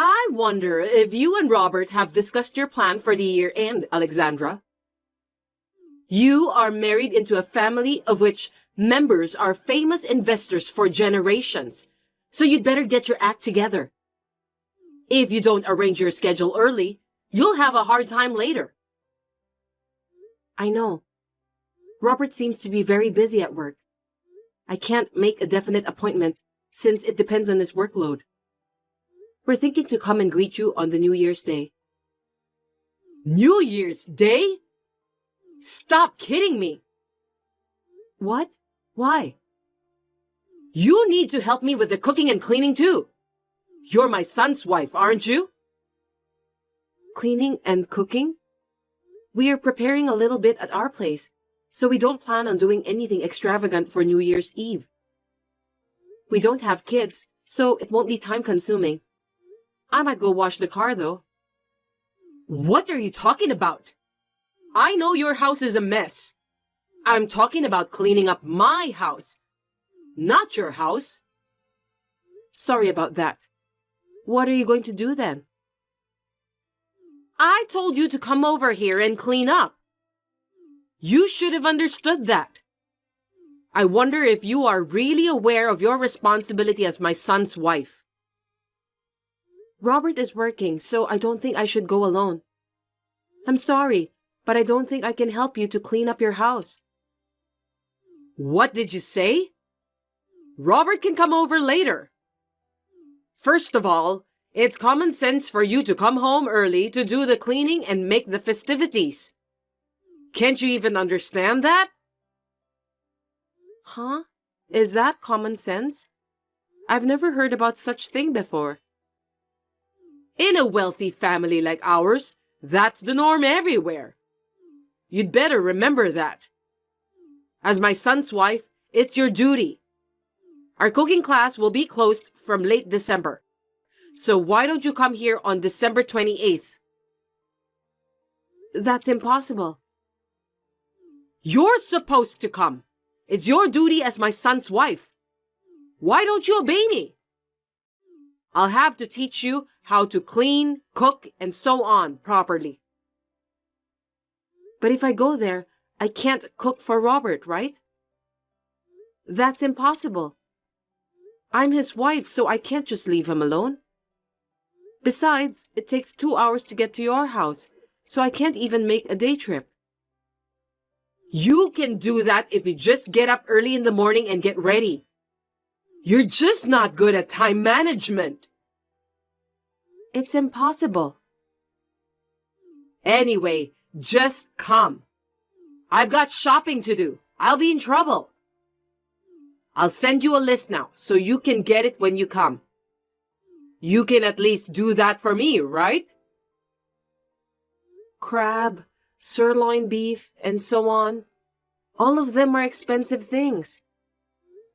I wonder if you and Robert have discussed your plan for the year end, Alexandra. You are married into a family of which members are famous investors for generations, so you'd better get your act together. If you don't arrange your schedule early, you'll have a hard time later. I know. Robert seems to be very busy at work. I can't make a definite appointment since it depends on his workload. We're thinking to come and greet you on the New Year's Day. New Year's Day? Stop kidding me. What? Why? You need to help me with the cooking and cleaning too. You're my son's wife, aren't you? Cleaning and cooking? We are preparing a little bit at our place, so we don't plan on doing anything extravagant for New Year's Eve. We don't have kids, so it won't be time-consuming. I might go wash the car, though. What are you talking about? I know your house is a mess. I'm talking about cleaning up my house, not your house. Sorry about that. What are you going to do then? I told you to come over here and clean up. You should have understood that. I wonder if you are really aware of your responsibility as my son's wife. Robert is working, so I don't think I should go alone. I'm sorry, but I don't think I can help you to clean up your house. What did you say? Robert can come over later. First of all, it's common sense for you to come home early to do the cleaning and make the festivities. Can't you even understand that? Huh? Is that common sense? I've never heard about such thing before. In a wealthy family like ours, that's the norm everywhere. You'd better remember that. As my son's wife, it's your duty. Our cooking class will be closed from late December. So why don't you come here on December 28th? That's impossible. You're supposed to come. It's your duty as my son's wife. Why don't you obey me? I'll have to teach you how to clean, cook, and so on properly. But if I go there, I can't cook for Robert, right? That's impossible. I'm his wife, so I can't just leave him alone. Besides, it takes 2 hours to get to your house, so I can't even make a day trip. You can do that if you just get up early in the morning and get ready. You're just not good at time management. It's impossible. Anyway, just come. I've got shopping to do. I'll be in trouble. I'll send you a list now so you can get it when you come. You can at least do that for me, right? Crab, sirloin beef, and so on. All of them are expensive things.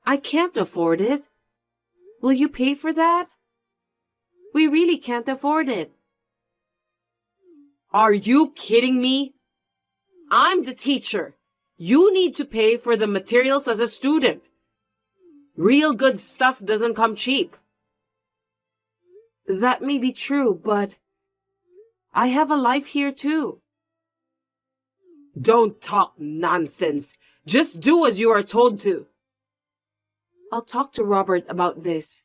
I can't afford it. Will you pay for that? We really can't afford it. Are you kidding me? I'm the teacher. You need to pay for the materials as a student. Real good stuff doesn't come cheap. That may be true, but I have a life here too. Don't talk nonsense. Just do as you are told to. I'll talk to Robert about this.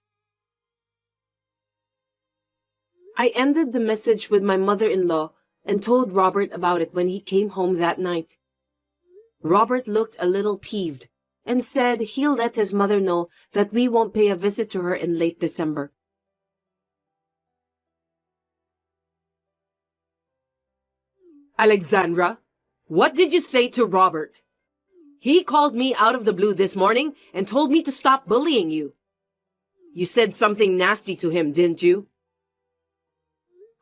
I ended the message with my mother-in-law and told Robert about it when he came home that night. Robert looked a little peeved and said he'll let his mother know that we won't pay a visit to her in late December. Alexandra, what did you say to Robert? He called me out of the blue this morning and told me to stop bullying you. You said something nasty to him, didn't you?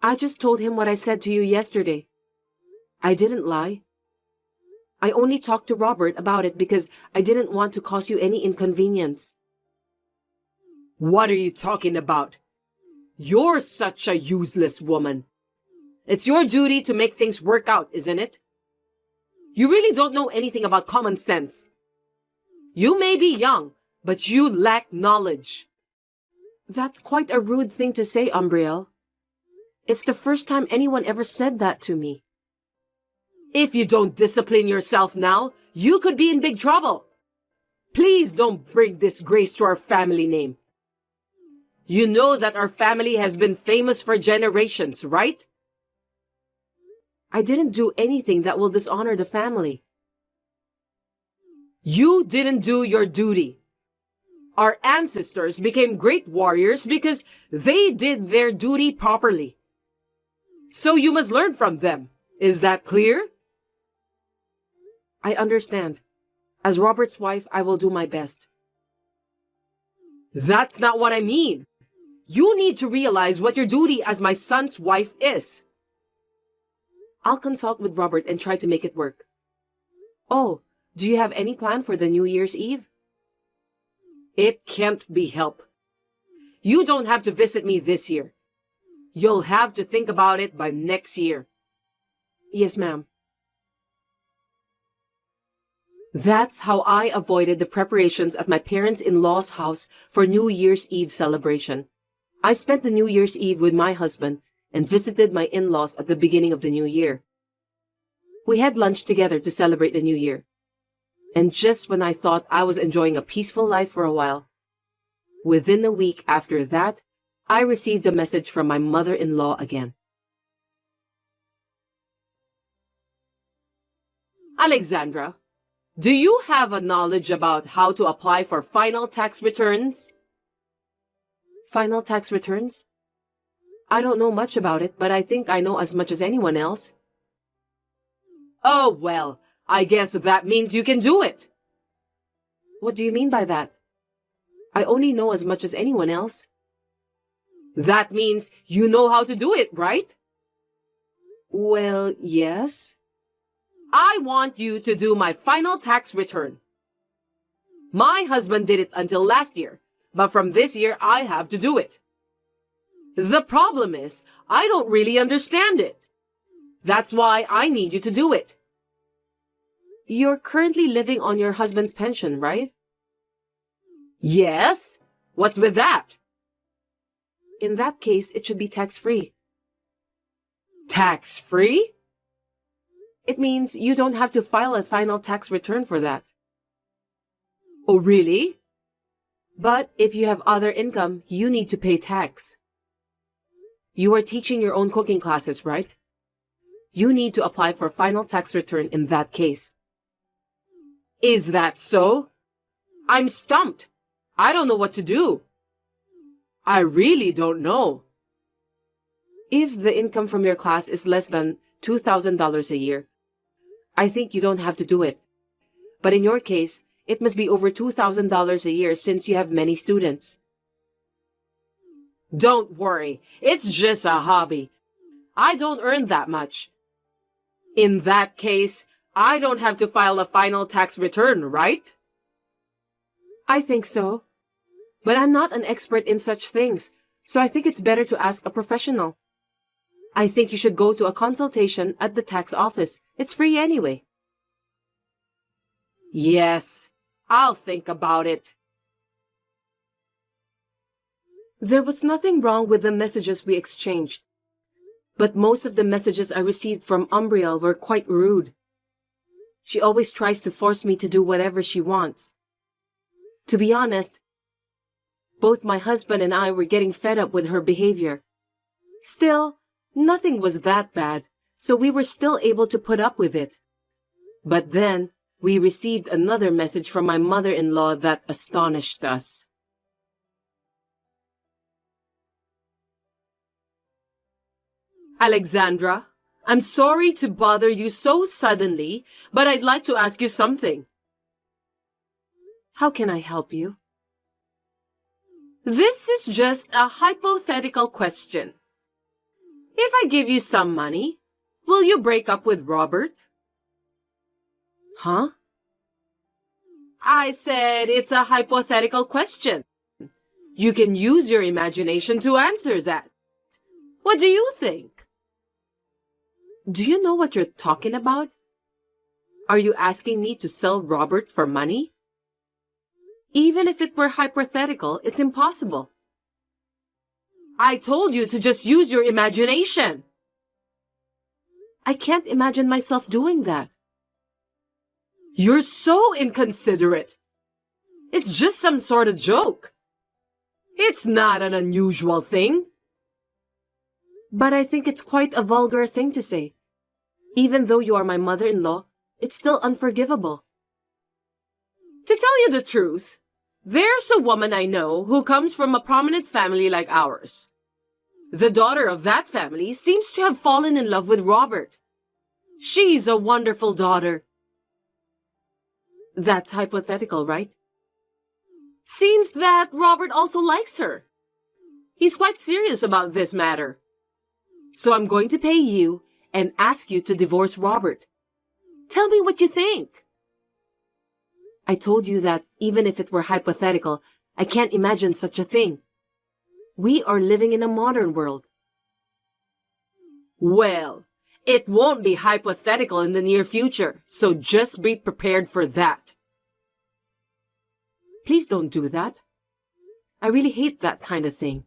I just told him what I said to you yesterday. I didn't lie. I only talked to Robert about it because I didn't want to cause you any inconvenience. What are you talking about? You're such a useless woman. It's your duty to make things work out, isn't it? You really don't know anything about common sense. You may be young, but you lack knowledge. That's quite a rude thing to say, Umbriel. It's the first time anyone ever said that to me. If you don't discipline yourself now, you could be in big trouble. Please don't bring disgrace to our family name. You know that our family has been famous for generations, right? I didn't do anything that will dishonor the family. You didn't do your duty. Our ancestors became great warriors because they did their duty properly. So you must learn from them. Is that clear? I understand. As Robert's wife, I will do my best. That's not what I mean. You need to realize what your duty as my son's wife is. I'll consult with Robert and try to make it work. Oh, do you have any plan for the New Year's Eve? It can't be helped. You don't have to visit me this year. You'll have to think about it by next year. Yes, ma'am. That's how I avoided the preparations at my parents-in-law's house for New Year's Eve celebration. I spent the New Year's Eve with my husband and visited my in-laws at the beginning of the new year. We had lunch together to celebrate the new year. And just when I thought I was enjoying a peaceful life for a while, within a week after that, I received a message from my mother-in-law again. Alexandra, do you have a knowledge about how to apply for final tax returns? Final tax returns? I don't know much about it, but I think I know as much as anyone else. Oh, well, I guess that means you can do it. What do you mean by that? I only know as much as anyone else. That means you know how to do it, right? Well, yes. I want you to do my final tax return. My husband did it until last year, but from this year I have to do it. The problem is, I don't really understand it. That's why I need you to do it. You're currently living on your husband's pension, right? Yes. What's with that? In that case, it should be tax-free. Tax-free? It means you don't have to file a final tax return for that. Oh, really? But if you have other income, you need to pay tax. You are teaching your own cooking classes, right? You need to apply for final tax return in that case. Is that so? I'm stumped. I don't know what to do. I really don't know. If the income from your class is less than $2,000 a year, I think you don't have to do it. But in your case, it must be over $2,000 a year since you have many students. Don't worry, it's just a hobby. I don't earn that much. In that case, I don't have to file a final tax return, right? I think so. But I'm not an expert in such things, so I think it's better to ask a professional. I think you should go to a consultation at the tax office. It's free anyway. Yes, I'll think about it. There was nothing wrong with the messages we exchanged, but most of the messages I received from Umbriel were quite rude. She always tries to force me to do whatever she wants. To be honest, both my husband and I were getting fed up with her behavior. Still, nothing was that bad, so we were still able to put up with it. But then, we received another message from my mother-in-law that astonished us. Alexandra, I'm sorry to bother you so suddenly, but I'd like to ask you something. How can I help you? This is just a hypothetical question. If I give you some money, will you break up with Robert? Huh? I said it's a hypothetical question. You can use your imagination to answer that. What do you think? Do you know what you're talking about? Are you asking me to sell Robert for money? Even if it were hypothetical, it's impossible. I told you to just use your imagination. I can't imagine myself doing that. You're so inconsiderate. It's just some sort of joke. It's not an unusual thing. But I think it's quite a vulgar thing to say. Even though you are my mother-in-law, it's still unforgivable. To tell you the truth, there's a woman I know who comes from a prominent family like ours. The daughter of that family seems to have fallen in love with Robert. She's a wonderful daughter. That's hypothetical, right? Seems that Robert also likes her. He's quite serious about this matter. So I'm going to pay you and ask you to divorce Robert. Tell me what you think. I told you that even if it were hypothetical, I can't imagine such a thing. We are living in a modern world. Well, it won't be hypothetical in the near future, so just be prepared for that. Please don't do that. I really hate that kind of thing.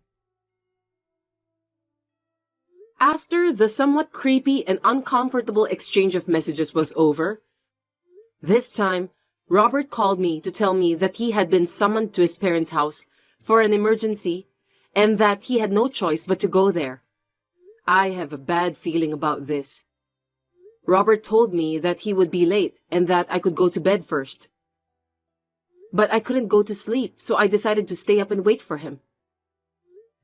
After the somewhat creepy and uncomfortable exchange of messages was over, this time, Robert called me to tell me that he had been summoned to his parents' house for an emergency and that he had no choice but to go there. I have a bad feeling about this. Robert told me that he would be late and that I could go to bed first. But I couldn't go to sleep, so I decided to stay up and wait for him.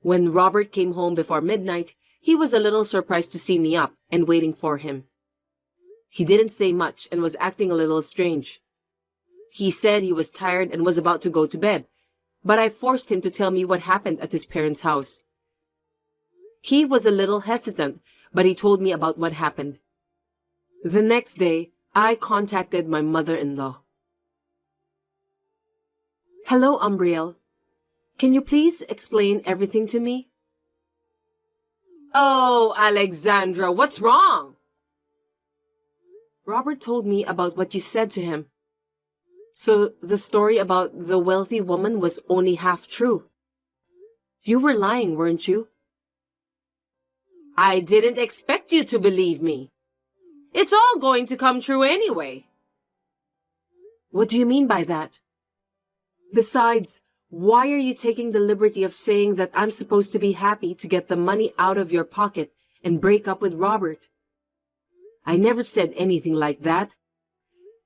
When Robert came home before midnight, he was a little surprised to see me up and waiting for him. He didn't say much and was acting a little strange. He said he was tired and was about to go to bed, but I forced him to tell me what happened at his parents' house. He was a little hesitant, but he told me about what happened. The next day, I contacted my mother-in-law. Hello, Umbriel. Can you please explain everything to me? Oh, Alexandra, what's wrong? Robert told me about what you said to him. So the story about the wealthy woman was only half true. You were lying, weren't you? I didn't expect you to believe me. It's all going to come true anyway. What do you mean by that? Besides, why are you taking the liberty of saying that I'm supposed to be happy to get the money out of your pocket and break up with Robert? I never said anything like that.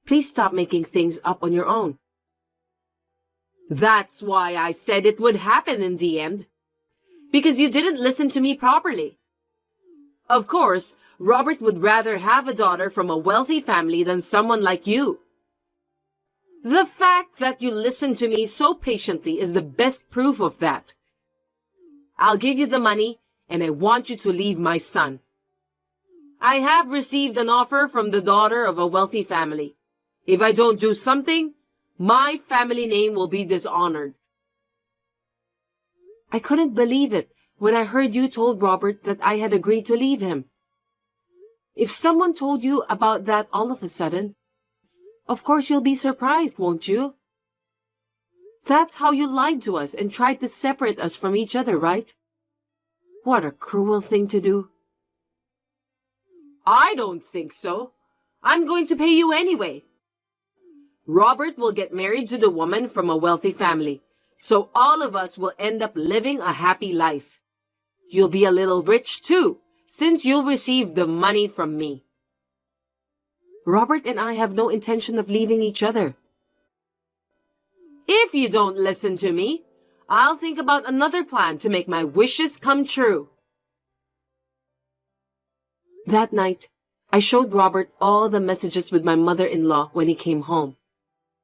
Please stop making things up on your own. That's why I said it would happen in the end. Because you didn't listen to me properly. Of course, Robert would rather have a daughter from a wealthy family than someone like you. The fact that you listened to me so patiently is the best proof of that. I'll give you the money, and I want you to leave my son. I have received an offer from the daughter of a wealthy family. If I don't do something, my family name will be dishonored. I couldn't believe it when I heard you told Robert that I had agreed to leave him. If someone told you about that all of a sudden, of course you'll be surprised, won't you? That's how you lied to us and tried to separate us from each other, right? What a cruel thing to do. I don't think so. I'm going to pay you anyway. Robert will get married to the woman from a wealthy family, so all of us will end up living a happy life. You'll be a little rich too, since you'll receive the money from me. Robert and I have no intention of leaving each other. If you don't listen to me, I'll think about another plan to make my wishes come true. That night, I showed Robert all the messages with my mother-in-law when he came home.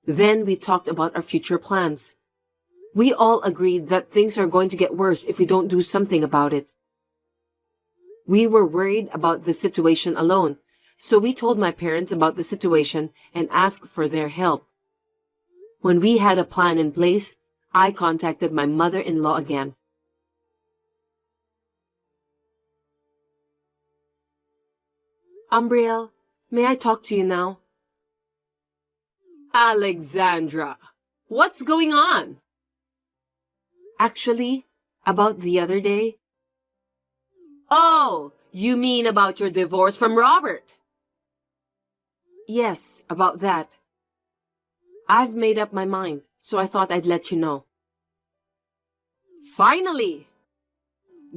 Then we talked about our future plans. We all agreed that things are going to get worse if we don't do something about it. We were worried about the situation alone, so we told my parents about the situation and asked for their help. When we had a plan in place, I contacted my mother-in-law again. Umbriel, may I talk to you now? Alexandra, what's going on? Actually, about the other day, Oh, you mean about your divorce from Robert? Yes, about that. I've made up my mind, so I thought I'd let you know. Finally!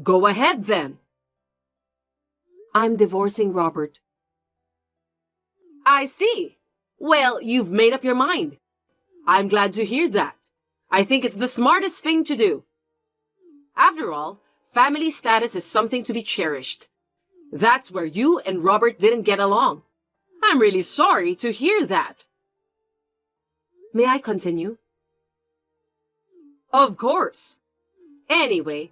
Go ahead then. I'm divorcing Robert. I see. Well, you've made up your mind. I'm glad to hear that. I think it's the smartest thing to do. After all, family status is something to be cherished. That's where you and Robert didn't get along. I'm really sorry to hear that. May I continue? Of course. Anyway,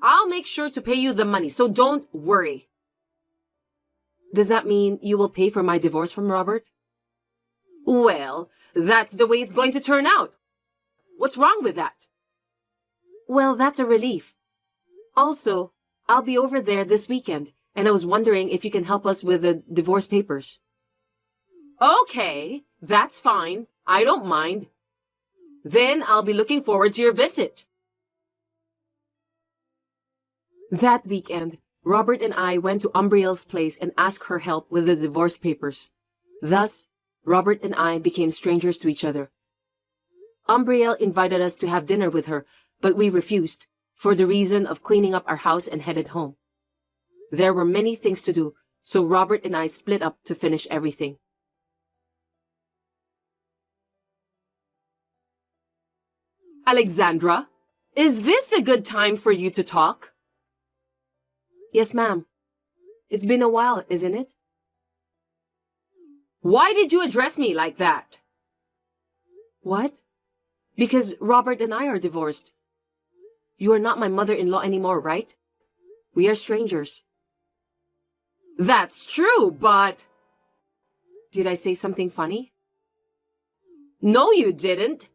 I'll make sure to pay you the money, so don't worry. Does that mean you will pay for my divorce from Robert? Well, that's the way it's going to turn out. What's wrong with that? Well, that's a relief. Also, I'll be over there this weekend, and I was wondering if you can help us with the divorce papers. Okay, that's fine. I don't mind. Then I'll be looking forward to your visit. That weekend, Robert and I went to Umbriel's place and asked her help with the divorce papers. Thus, Robert and I became strangers to each other. Umbriel invited us to have dinner with her, but we refused, for the reason of cleaning up our house and headed home. There were many things to do, so Robert and I split up to finish everything. Alexandra, is this a good time for you to talk? Yes, ma'am. It's been a while, isn't it? Why did you address me like that? What? Because Robert and I are divorced. You are not my mother-in-law anymore, right? We are strangers. That's true, but... Did I say something funny? No, you didn't.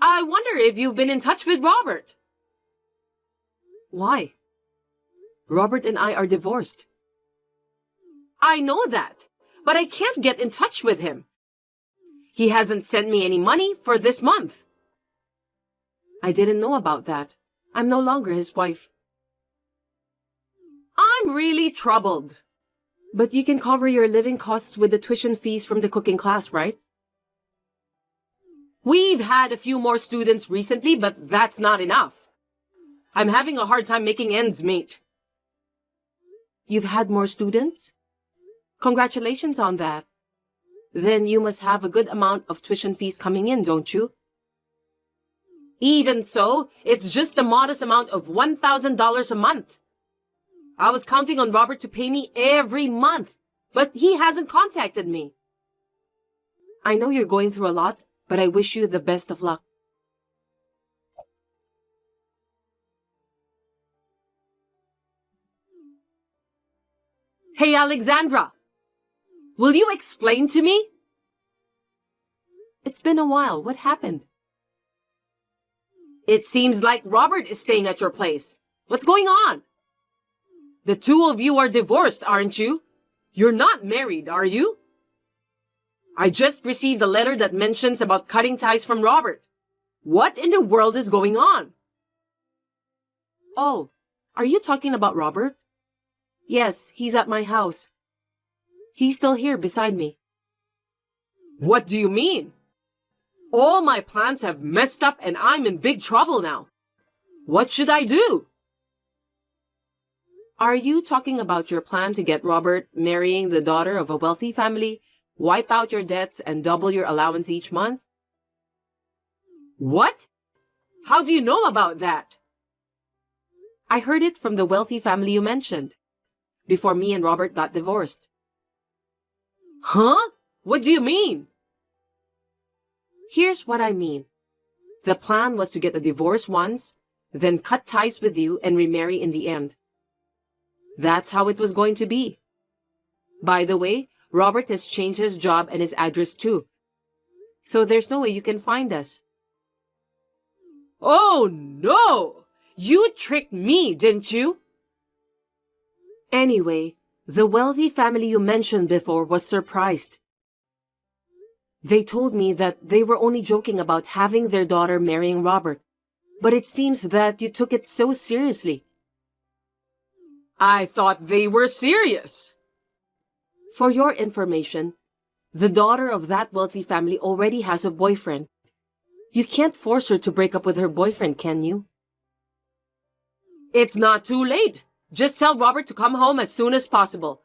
I wonder if you've been in touch with Robert. Why? Robert and I are divorced. I know that, but I can't get in touch with him. He hasn't sent me any money for this month. I didn't know about that. I'm no longer his wife. I'm really troubled. But you can cover your living costs with the tuition fees from the cooking class, right? We've had a few more students recently, but that's not enough. I'm having a hard time making ends meet. You've had more students? Congratulations on that. Then you must have a good amount of tuition fees coming in, don't you? Even so, it's just a modest amount of $1,000 a month. I was counting on Robert to pay me every month, but he hasn't contacted me. I know you're going through a lot, but I wish you the best of luck. Hey, Alexandra! Will you explain to me? It's been a while. What happened? It seems like Robert is staying at your place. What's going on? The two of you are divorced, aren't you? You're not married, are you? I just received a letter that mentions about cutting ties from Robert. What in the world is going on? Oh, are you talking about Robert? Yes, he's at my house. He's still here beside me. What do you mean? All my plans have messed up and I'm in big trouble now. What should I do? Are you talking about your plan to get Robert marrying the daughter of a wealthy family, wipe out your debts, and double your allowance each month? What? How do you know about that? I heard it from the wealthy family you mentioned, before me and Robert got divorced. Huh? What do you mean? Here's what I mean. The plan was to get a divorce once, then cut ties with you and remarry in the end. That's how it was going to be. By the way, Robert has changed his job and his address too. So there's no way you can find us. Oh no! You tricked me, didn't you? Anyway, the wealthy family you mentioned before was surprised. They told me that they were only joking about having their daughter marrying Robert, but it seems that you took it so seriously. I thought they were serious. For your information, the daughter of that wealthy family already has a boyfriend. You can't force her to break up with her boyfriend, can you? It's not too late. Just tell Robert to come home as soon as possible.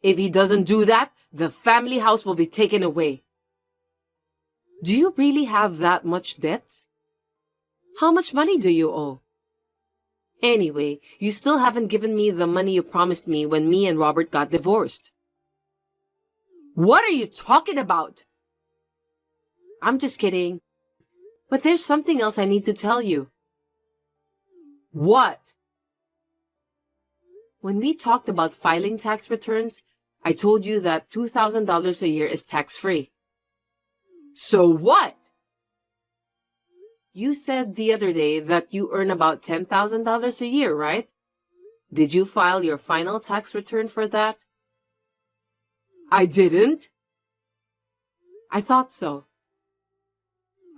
If he doesn't do that, the family house will be taken away. Do you really have that much debts? How much money do you owe? Anyway, you still haven't given me the money you promised me when me and Robert got divorced. What are you talking about? I'm just kidding. But there's something else I need to tell you. What? When we talked about filing tax returns, I told you that $2,000 a year is tax-free. So what? You said the other day that you earn about $10,000 a year, right? Did you file your final tax return for that? I didn't. I thought so.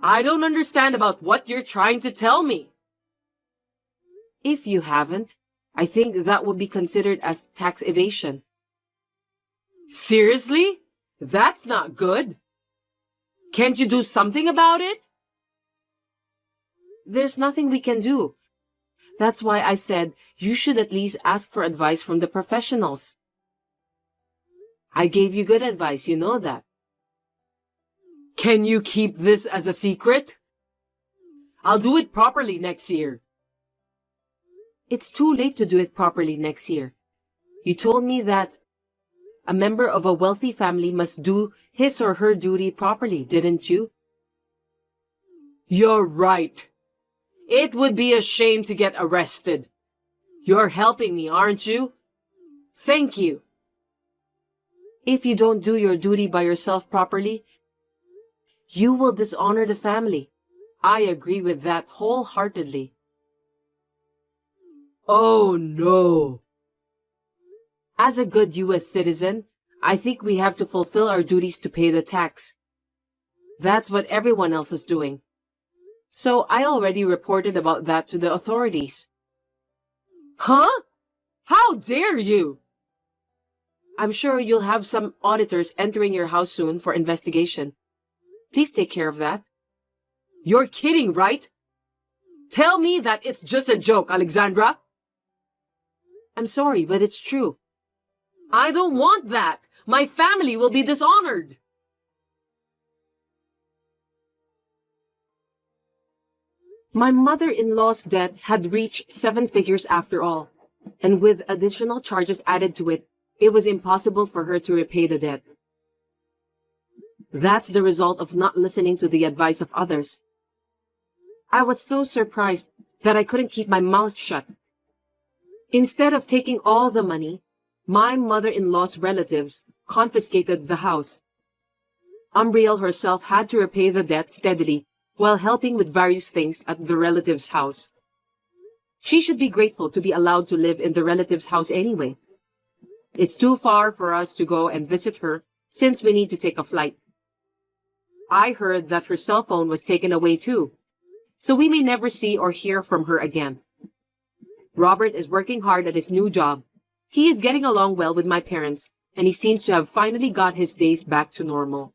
I don't understand about what you're trying to tell me. If you haven't, I think that would be considered as tax evasion. Seriously? That's not good. Can't you do something about it? There's nothing we can do. That's why I said you should at least ask for advice from the professionals. I gave you good advice, you know that. Can you keep this as a secret? I'll do it properly next year. It's too late to do it properly next year. You told me that a member of a wealthy family must do his or her duty properly, didn't you? You're right. It would be a shame to get arrested. You're helping me, aren't you? Thank you. If you don't do your duty by yourself properly, you will dishonor the family. I agree with that wholeheartedly. Oh no. As a good U.S. citizen, I think we have to fulfill our duties to pay the tax. That's what everyone else is doing. So I already reported about that to the authorities. Huh? How dare you? I'm sure you'll have some auditors entering your house soon for investigation. Please take care of that. You're kidding, right? Tell me that it's just a joke, Alexandra. I'm sorry, but it's true. I don't want that. My family will be dishonored. My mother-in-law's debt had reached 7 figures after all, and with additional charges added to it, it was impossible for her to repay the debt. That's the result of not listening to the advice of others. I was so surprised that I couldn't keep my mouth shut. Instead of taking all the money, my mother-in-law's relatives confiscated the house. Umbriel herself had to repay the debt steadily while helping with various things at the relative's house. She should be grateful to be allowed to live in the relative's house anyway. It's too far for us to go and visit her since we need to take a flight. I heard that her cell phone was taken away too, so we may never see or hear from her again. Robert is working hard at his new job. He is getting along well with my parents, and he seems to have finally got his days back to normal.